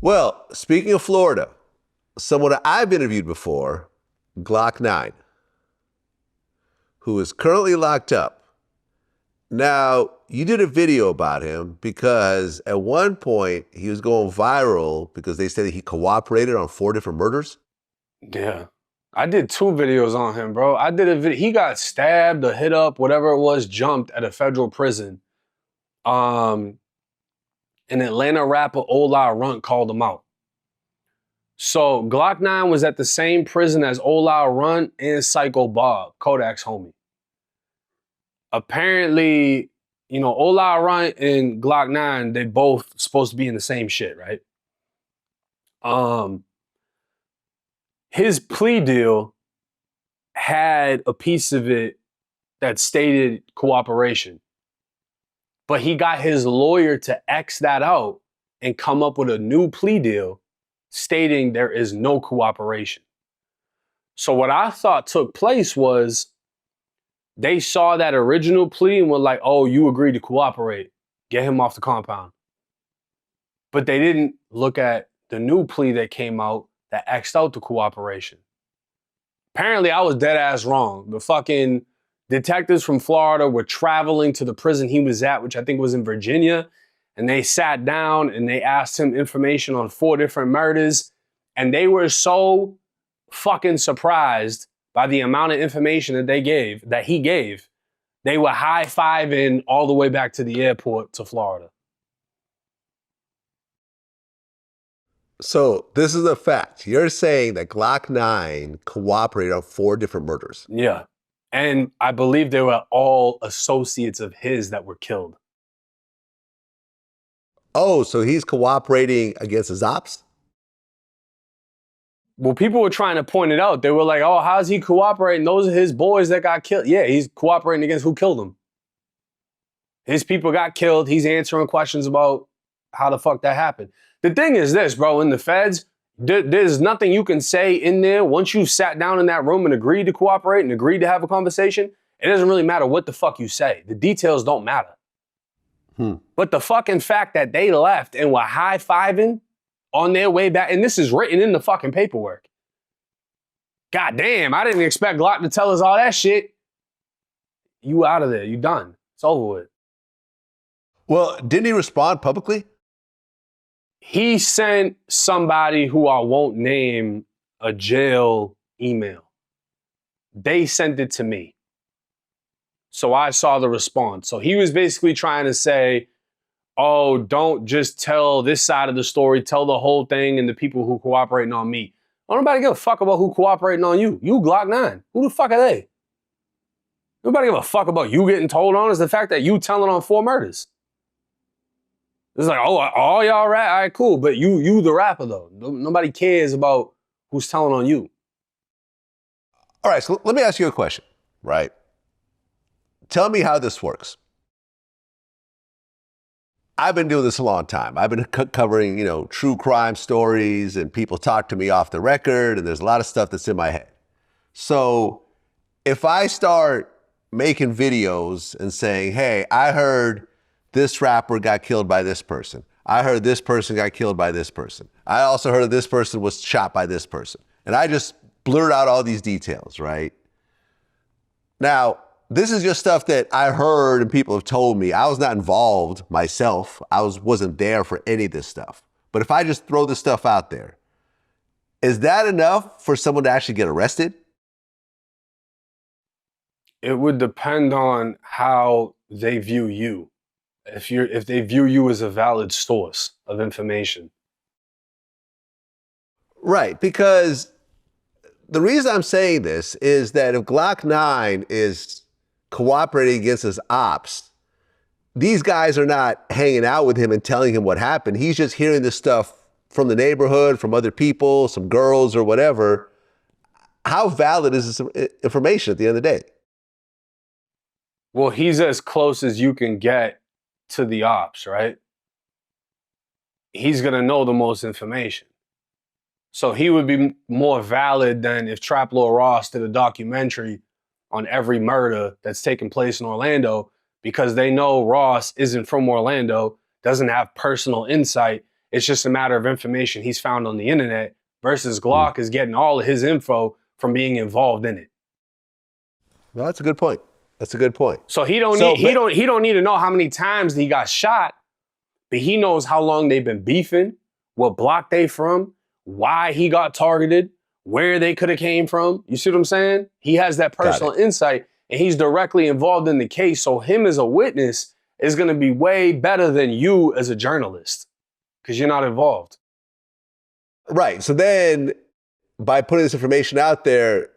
Well, speaking of Florida, someone I've interviewed before, 9lokkNine, who is currently locked up. Now, you did a video about him because at one point he was going viral because they said that he cooperated on 4 different murders. Yeah. I did 2 videos on him, bro. I did a video. He got stabbed or hit up, whatever it was, jumped at a federal prison. An Atlanta rapper, Ola Runt, called him out. So 9lokkNine was at the same prison as Ola Runt and Psycho Bob, Kodak's homie. Apparently, Ola Runt and 9lokkNine, they both supposed to be in the same shit, right? His plea deal had a piece of it that stated cooperation. But he got his lawyer to X that out and come up with a new plea deal stating there is no cooperation. So what I thought took place was they saw that original plea and were like, oh, you agreed to cooperate. Get him off the compound. But they didn't look at the new plea that came out that X'd out the cooperation. Apparently, I was dead ass wrong. The fucking detectives from Florida were traveling to the prison he was at, which I think was in Virginia, and they sat down and they asked him information on 4 different murders, and they were so fucking surprised by the amount of information that he gave, they were high-fiving all the way back to the airport to Florida. So this is a fact. You're saying that 9lokkNine cooperated on 4 different murders. Yeah. And I believe they were all associates of his that were killed. Oh, so he's cooperating against his ops? Well, people were trying to point it out. They were like, oh, how's he cooperating? Those are his boys that got killed. Yeah, he's cooperating against who killed him. His people got killed. He's answering questions about how the fuck that happened. The thing is this, bro, in the feds, there's nothing you can say in there. Once you sat down in that room and agreed to cooperate and agreed to have a conversation, it doesn't really matter what the fuck you say. The details don't matter. But the fucking fact that they left and were high-fiving on their way back, and this is written in the fucking paperwork. God damn, I didn't expect Glock to tell us all that shit. You out of there. You done. It's over with. Well, didn't he respond publicly? He sent somebody who I won't name a jail email. They sent it to me. So I saw the response. So he was basically trying to say, oh, don't just tell this side of the story, tell the whole thing and the people who cooperating on me. Don't nobody give a fuck about who cooperating on you. You 9lokkNine. Who the fuck are they? Nobody give a fuck about you getting told on. Is the fact that you telling on 4 murders. It's like, oh, all y'all rap? All right, cool. But you the rapper, though. Nobody cares about who's telling on you. All right, so let me ask you a question, right? Tell me how this works. I've been doing this a long time. I've been covering, true crime stories, and people talk to me off the record, and there's a lot of stuff that's in my head. So if I start making videos and saying, hey, I heard this rapper got killed by this person. I heard this person got killed by this person. I also heard this person was shot by this person. And I just blurt out all these details, right? Now, this is just stuff that I heard and people have told me. I was not involved myself. I wasn't there for any of this stuff. But if I just throw this stuff out there, is that enough for someone to actually get arrested? It would depend on how they view you. If they view you as a valid source of information. Right, because the reason I'm saying this is that if 9lokkNine is cooperating against his ops, these guys are not hanging out with him and telling him what happened. He's just hearing this stuff from the neighborhood, from other people, some girls or whatever. How valid is this information at the end of the day? Well, he's as close as you can get to the ops, right? He's going to know the most information. So he would be more valid than if Trap Lord Ross did a documentary on every murder that's taken place in Orlando, because they know Ross isn't from Orlando, doesn't have personal insight, It's just a matter of information he's found on the internet versus Glock is getting all of his info from being involved in it. Well, that's a good point. That's a good point. So he don't need to know how many times he got shot, but he knows how long they've been beefing, what block they from, why he got targeted, where they could have came from. You see what I'm saying? He has that personal insight, and he's directly involved in the case. So him as a witness is going to be way better than you as a journalist because you're not involved. Right. So then by putting this information out there,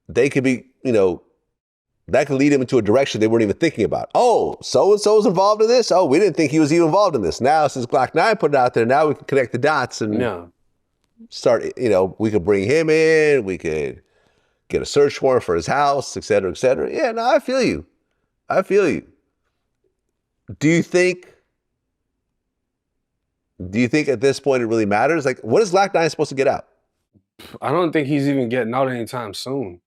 they could be, that could lead them into a direction they weren't even thinking about. Oh, so-and-so was involved in this? Oh, we didn't think he was even involved in this. Now, since Glock 9 put it out there, now we can connect the dots and start, we could bring him in. We could get a search warrant for his house, et cetera, et cetera. Yeah, no, I feel you. Do you think at this point it really matters? Like, what is Glock 9 supposed to get out? I don't think he's even getting out anytime soon.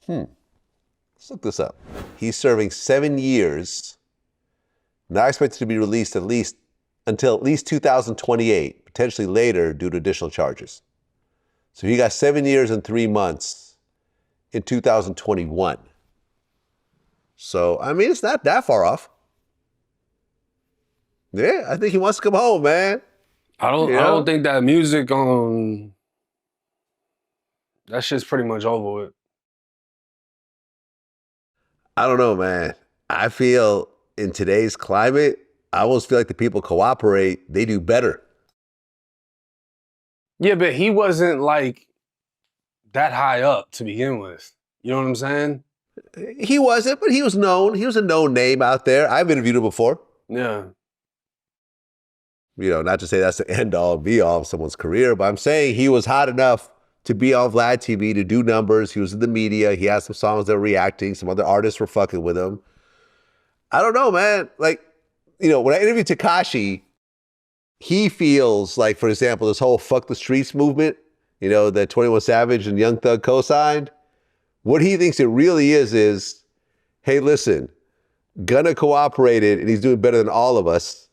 Let's look this up. He's serving 7 years, not expected to be released until at least 2028, potentially later due to additional charges. So he got 7 years and 3 months in 2021. So, I mean, it's not that far off. Yeah, I think he wants to come home, man. I don't think that music that shit's pretty much over with. I don't know, man. I feel in today's climate, I almost feel like the people cooperate, they do better. Yeah, but he wasn't like that high up to begin with. You know what I'm saying? He wasn't, but he was known. He was a known name out there. I've interviewed him before. Yeah. Not to say that's the end all be all of someone's career, but I'm saying he was hot enough to be on Vlad TV, to do numbers. He was in the media. He had some songs that were reacting. Some other artists were fucking with him. I don't know, man. Like, when I interviewed Tekashi, he feels like, for example, this whole fuck the streets movement, that 21 Savage and Young Thug co-signed. What he thinks it really is, hey, listen, Gunna cooperated and he's doing better than all of us.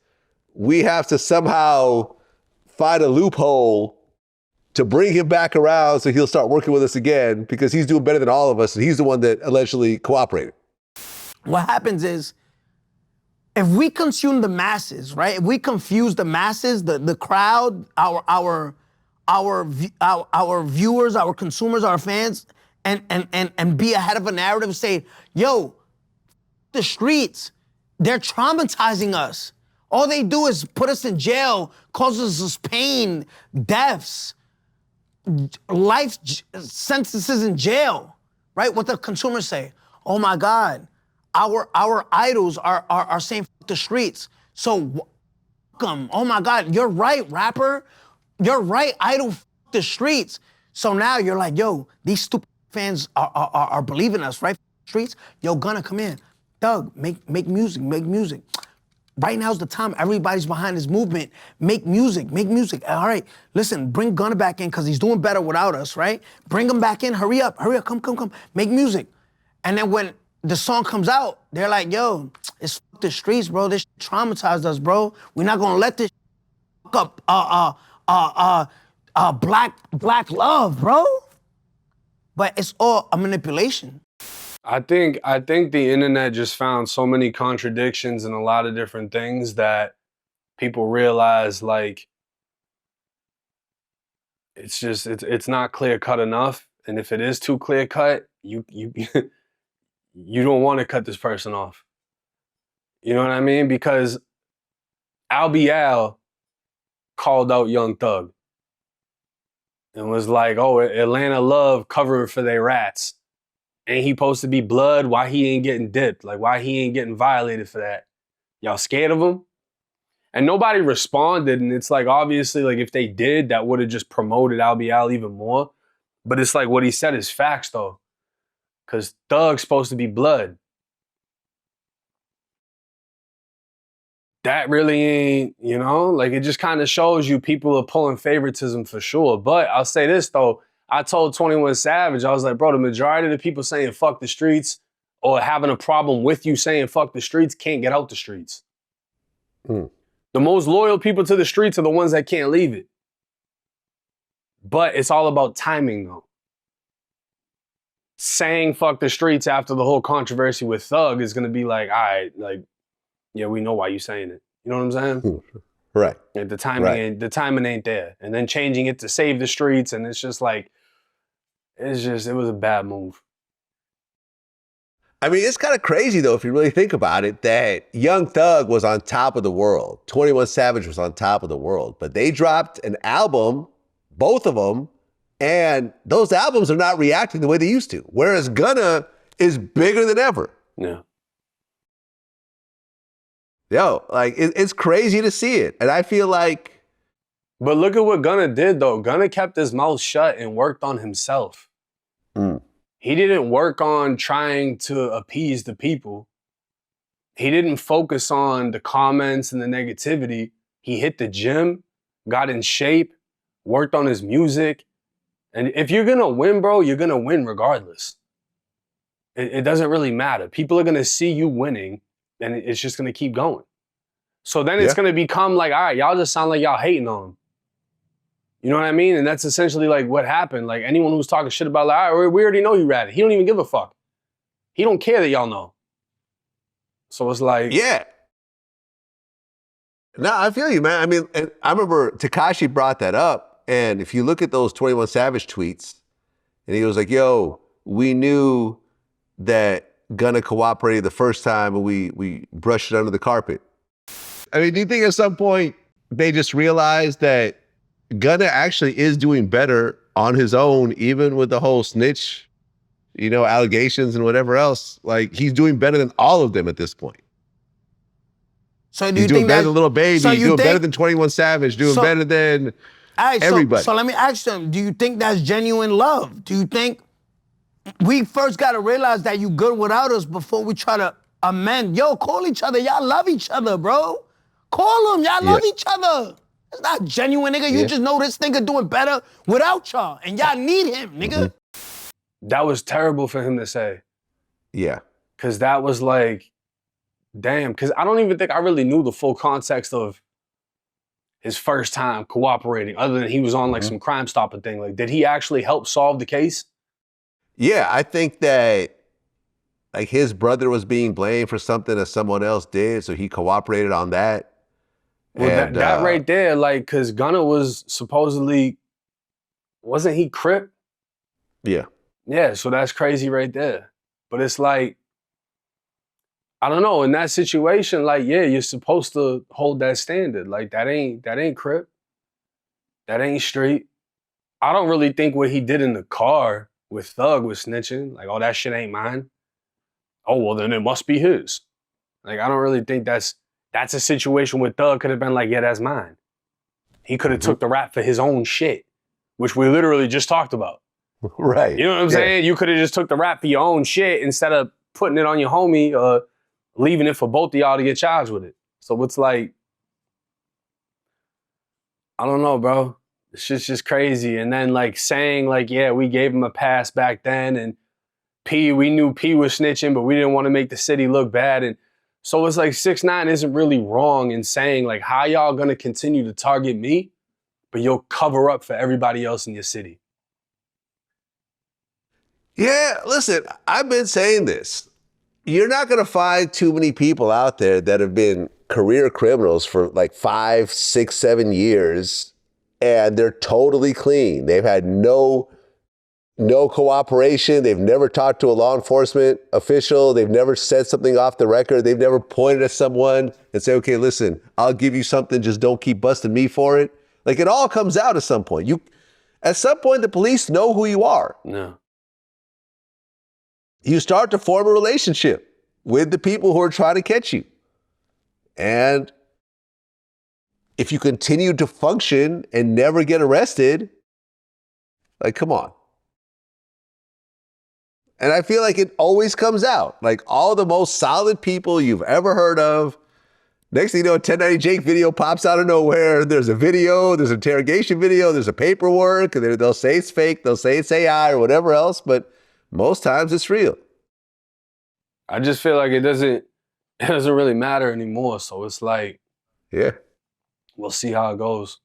We have to somehow find a loophole to bring him back around so he'll start working with us again because he's doing better than all of us and he's the one that allegedly cooperated. What happens is, if we consume the masses, right? If we confuse the masses, the crowd, our viewers, our consumers, our fans, and be ahead of a narrative, say, yo, the streets, they're traumatizing us. All they do is put us in jail, causes us pain, deaths, life sentences in jail, right? What the consumers say, oh my God, our idols are saying fuck the streets. So fuck them. Oh my God, you're right, rapper. You're right, idol fuck the streets. So now you're like, yo, these stupid fans are believing us, right? Streets, yo, Gunna, come in. Doug, make music. Right now's the time. Everybody's behind this movement. Make music. All right, listen, bring Gunna back in because he's doing better without us, right? Bring him back in. Hurry up. Come. Make music. And then when the song comes out, they're like, yo, it's fuck the streets, bro. This traumatized us, bro. We're not gonna let this fuck up black love, bro. But it's all a manipulation. I think the internet just found so many contradictions in a lot of different things that people realize, like, it's not clear cut enough. And if it is too clear cut, you you don't want to cut this person off. You know what I mean? Because Al called out Young Thug and was like, oh, Atlanta love covering for their rats. Ain't he supposed to be blood? Why he ain't getting dipped? Like, why he ain't getting violated for that? Y'all scared of him? And nobody responded. And it's like, obviously, like, if they did, that would have just promoted Al even more. But it's like, what he said is facts, though. Because Thug's supposed to be blood. That really ain't, like, it just kind of shows you people are pulling favoritism for sure. But I'll say this, though. I told 21 Savage, I was like, bro, the majority of the people saying fuck the streets or having a problem with you saying fuck the streets can't get out the streets. No The most loyal people to the streets are the ones that can't leave it. But it's all about timing, though. Saying fuck the streets after the whole controversy with Thug is gonna be like, all right, like, yeah, we know why you saying it. You know what I'm saying? Right. Like the timing ain't there. And then changing it to save the streets, and it's just like, it was a bad move. I mean, it's kind of crazy, though, if you really think about it, that Young Thug was on top of the world. 21 Savage was on top of the world. But they dropped an album, both of them, and those albums are not reacting the way they used to. Whereas Gunna is bigger than ever. Yeah. Yo, like, it's crazy to see it. And I feel like... But look at what Gunna did, though. Gunna kept his mouth shut and worked on himself. He didn't work on trying to appease the people. He didn't focus on the comments and the negativity. He hit the gym, got in shape, worked on his music. And if you're going to win, bro, you're going to win regardless. It doesn't really matter. People are going to see you winning, and it's just going to keep going. So then it's going to become like, all right, y'all just sound like y'all hating on him. You know what I mean? And that's essentially like what happened. Like anyone who's talking shit about, like, all right, we already know you ratted. He don't even give a fuck. He don't care that y'all know. So it's like... Yeah. No, I feel you, man. I mean, I remember Tekashi brought that up. And if you look at those 21 Savage tweets, and he was like, yo, we knew that Gunna cooperated the first time and we brushed it under the carpet. I mean, do you think at some point they just realized that Gunna actually is doing better on his own, even with the whole snitch, allegations and whatever else? Like, he's doing better than all of them at this point. So do he's you doing think better that, than Lil Baby, so doing better than 21 Savage, doing better than everybody. So let me ask them, do you think that's genuine love? Do you think we first got to realize that you good without us before we try to amend? Yo, call each other. Y'all love each other, bro. Call them. Y'all love each other. It's not genuine, nigga. You just know this nigga doing better without y'all, and y'all need him, nigga. That was terrible for him to say. Yeah. Because that was like, damn. Because I don't even think I really knew the full context of his first time cooperating, other than he was on like some Crime Stopper thing. Like, did he actually help solve the case? Yeah, I think that like his brother was being blamed for something that someone else did, so he cooperated on that. Well, and, that right there, like, because Gunna was supposedly, wasn't he Crip? Yeah. Yeah, so that's crazy right there. But it's like, I don't know, in that situation, like, yeah, you're supposed to hold that standard. Like, that ain't Crip. That ain't street. I don't really think what he did in the car with Thug was snitching. Like, oh, that shit ain't mine. Oh, well, then it must be his. Like, I don't really think that's a situation where Thug could have been like, yeah, that's mine. He could have took the rap for his own shit, which we literally just talked about. Right. You know what I'm saying? You could have just took the rap for your own shit instead of putting it on your homie or leaving it for both of y'all to get charged with it. So it's like, I don't know, bro. It's just crazy. And then like saying like, yeah, we gave him a pass back then, and we knew P was snitching, but we didn't want to make the city look bad. And so it's like 6ix9ine isn't really wrong in saying like, how y'all gonna continue to target me, but you'll cover up for everybody else in your city? Yeah, listen, I've been saying this. You're not gonna find too many people out there that have been career criminals for like 5, 6, 7 years, and they're totally clean. They've had no cooperation. They've never talked to a law enforcement official. They've never said something off the record. They've never pointed at someone and say, okay, listen, I'll give you something. Just don't keep busting me for it. Like, it all comes out at some point. At some point, the police know who you are. No. You start to form a relationship with the people who are trying to catch you. And if you continue to function and never get arrested, like, come on. And I feel like it always comes out. Like, all the most solid people you've ever heard of, next thing you know, a 1090 Jake video pops out of nowhere. There's a video, there's an interrogation video, there's a paperwork, and they'll say it's fake, they'll say it's AI or whatever else, but most times it's real. I just feel like it doesn't really matter anymore. So it's like, yeah, We'll see how it goes.